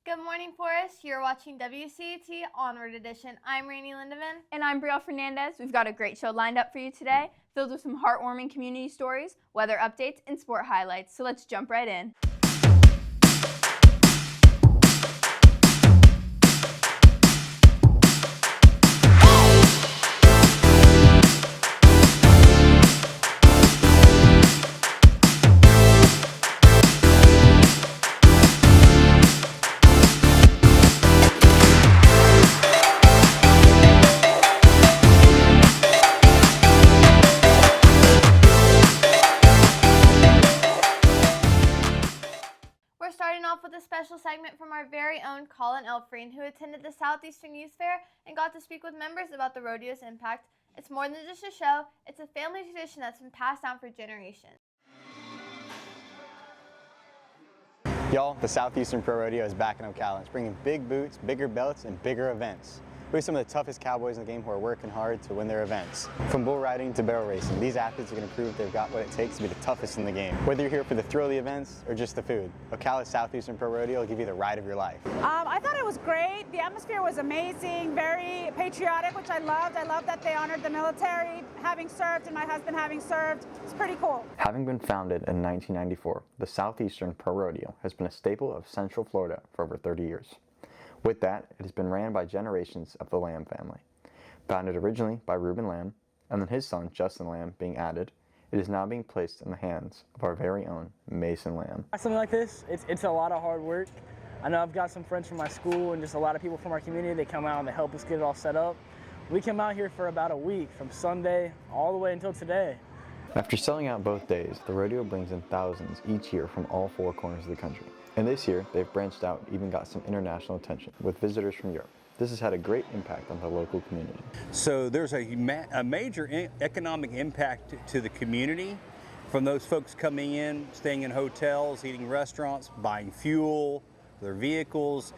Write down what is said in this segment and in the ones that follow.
Good morning, Forest. You're watching WCAT Onward Edition. I'm Rainey Lindeman. And I'm Brielle Fernandez. We've got a great show lined up for you today, filled with some heartwarming community stories, weather updates, and sport highlights. So let's jump right in. We're starting off with a special segment from our very own Colin Elfreen, who attended the Southeastern Youth Fair and got to speak with members about the rodeo's impact. It's more than just a show, it's a family tradition that's been passed down for generations. Y'all, the Southeastern Pro Rodeo is back in Ocala. It's bringing big boots, bigger belts, and bigger events. We have some of the toughest cowboys in the game who are working hard to win their events. From bull riding to barrel racing, these athletes are going to prove they've got what it takes to be the toughest in the game. Whether you're here for the thrill of the events or just the food, Ocala's Southeastern Pro Rodeo will give you the ride of your life. I thought it was great. The atmosphere was amazing, very patriotic, which I loved. I love that they honored the military having served and my husband having served. It's pretty cool. Having been founded in 1994, the Southeastern Pro Rodeo has been a staple of Central Florida for over 30 years. With that, it has been ran by generations of the Lamb family. Founded originally by Reuben Lamb, and then his son Justin Lamb being added, it is now being placed in the hands of our very own Mason Lamb. Something like this, it's a lot of hard work. I know I've got some friends from my school and just a lot of people from our community. They come out and they help us get it all set up. We came out here for about a week, from Sunday all the way until today. After selling out both days, the rodeo brings in thousands each year from all four corners of the country. And this year, they've branched out and even got some international attention with visitors from Europe. This has had a great impact on the local community. So there's a major economic impact to the community from those folks coming in, staying in hotels, eating restaurants, buying fuel, their vehicles.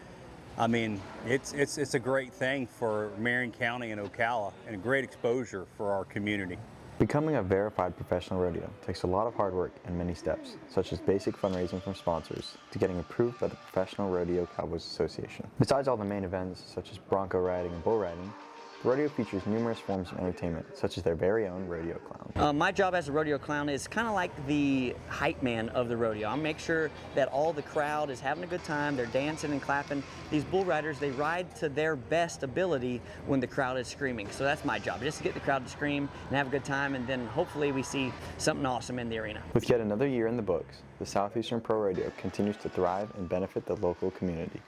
I mean, it's a great thing for Marion County and Ocala, and a great exposure for our community. Becoming a verified professional rodeo takes a lot of hard work and many steps, such as basic fundraising from sponsors to getting approved by the Professional Rodeo Cowboys Association. Besides all the main events, such as bronco riding and bull riding, the rodeo features numerous forms of entertainment, such as their very own rodeo clown. My job as a rodeo clown is kind of like the hype man of the rodeo. I make sure that all the crowd is having a good time, they're dancing and clapping. These bull riders, they ride to their best ability when the crowd is screaming. So that's my job, just to get the crowd to scream and have a good time, and then hopefully we see something awesome in the arena. With yet another year in the books, the Southeastern Pro Rodeo continues to thrive and benefit the local community.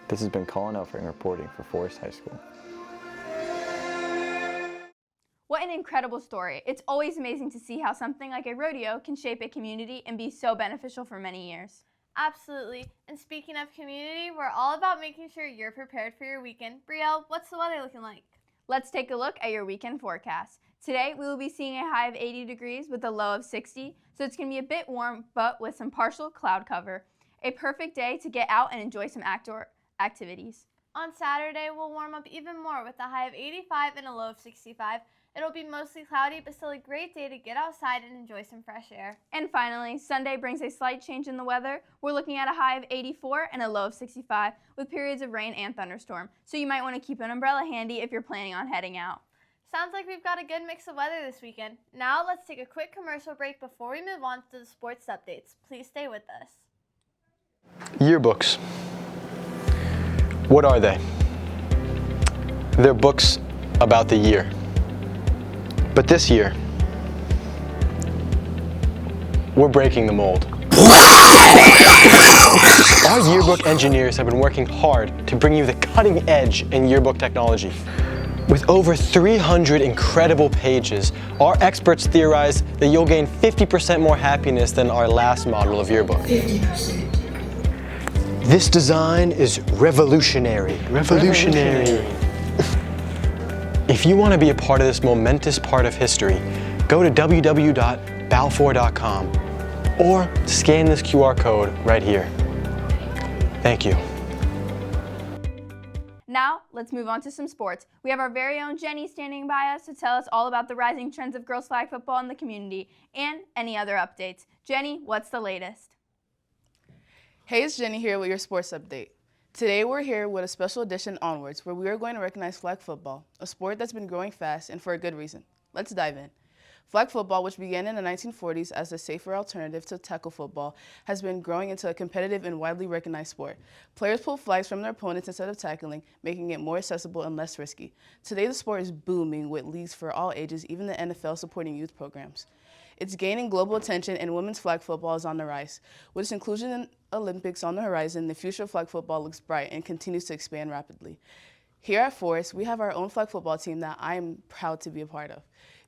This has been Colin Elfring reporting for Forest High School. What an incredible story. It's always amazing to see how something like a rodeo can shape a community and be so beneficial for many years. Absolutely. And speaking of community, we're all about making sure you're prepared for your weekend. Brielle, what's the weather looking like? Let's take a look at your weekend forecast. Today, we will be seeing a high of 80 degrees with a low of 60, so it's going to be a bit warm, but with some partial cloud cover. A perfect day to get out and enjoy some outdoor activities. On Saturday, we'll warm up even more with a high of 85 and a low of 65. It'll be mostly cloudy, but still a great day to get outside and enjoy some fresh air. And finally, Sunday brings a slight change in the weather. We're looking at a high of 84 and a low of 65 with periods of rain and thunderstorm. So you might want to keep an umbrella handy if you're planning on heading out. Sounds like we've got a good mix of weather this weekend. Now let's take a quick commercial break before we move on to the sports updates. Please stay with us. Yearbooks. What are they? They're books about the year. But this year, we're breaking the mold. Our yearbook engineers have been working hard to bring you the cutting edge in yearbook technology. With over 300 incredible pages, our experts theorize that you'll gain 50% more happiness than our last model of yearbook. 50%. This design is revolutionary. Revolutionary. If you want to be a part of this momentous part of history, go to www.balfour.com or scan this QR code right here. Thank you. Now, let's move on to some sports. We have our very own Jenny standing by us to tell us all about the rising trends of girls flag football in the community and any other updates. Jenny, what's the latest? Hey, it's Jenny here with your sports update. Today we're here with a special edition Onwards, where we are going to recognize flag football, a sport that's been growing fast and for a good reason. Let's dive in. Flag football, which began in the 1940s as a safer alternative to tackle football, has been growing into a competitive and widely recognized sport. Players pull flags from their opponents instead of tackling, making it more accessible and less risky. Today the sport is booming with leagues for all ages, even the NFL supporting youth programs. It's gaining global attention, and women's flag football is on the rise. With its inclusion in Olympics on the horizon, the future of flag football looks bright and continues to expand rapidly. Here at Forest, we have our own flag football team that I am proud to be a part of.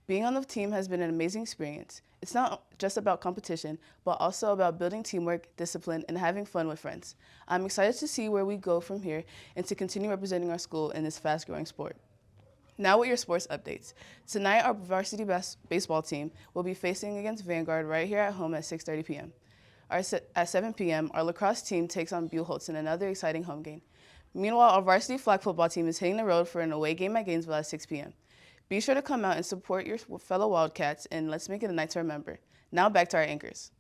Being on the team has been an amazing experience. It's not just about competition, but also about building teamwork, discipline, and having fun with friends. I'm excited to see where we go from here and to continue representing our school in this fast-growing sport. Now with your sports updates. Tonight, our varsity baseball team will be facing against Vanguard right here at home at 6:30 p.m. At 7 p.m., our lacrosse team takes on Buellholz in another exciting home game. Meanwhile, our varsity flag football team is hitting the road for an away game at Gainesville at 6 p.m. Be sure to come out and support your fellow Wildcats, and let's make it a night to remember. Now back to our anchors.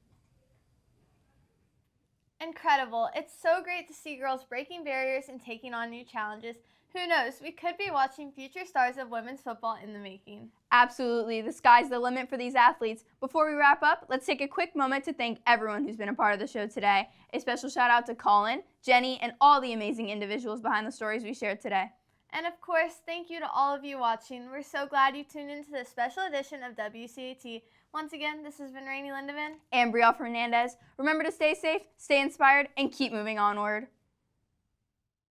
Incredible. It's so great to see girls breaking barriers and taking on new challenges. Who knows, we could be watching future stars of women's football in the making. Absolutely, the sky's the limit for these athletes. Before we wrap up, let's take a quick moment to thank everyone who's been a part of the show today. A special shout out to Colin, Jenny, and all the amazing individuals behind the stories we shared today. And of course, thank you to all of you watching. We're so glad you tuned into this special edition of WCAT. Once again, this has been Rainey Lindeman and Brielle Fernandez. Remember to stay safe, stay inspired, and keep moving onward.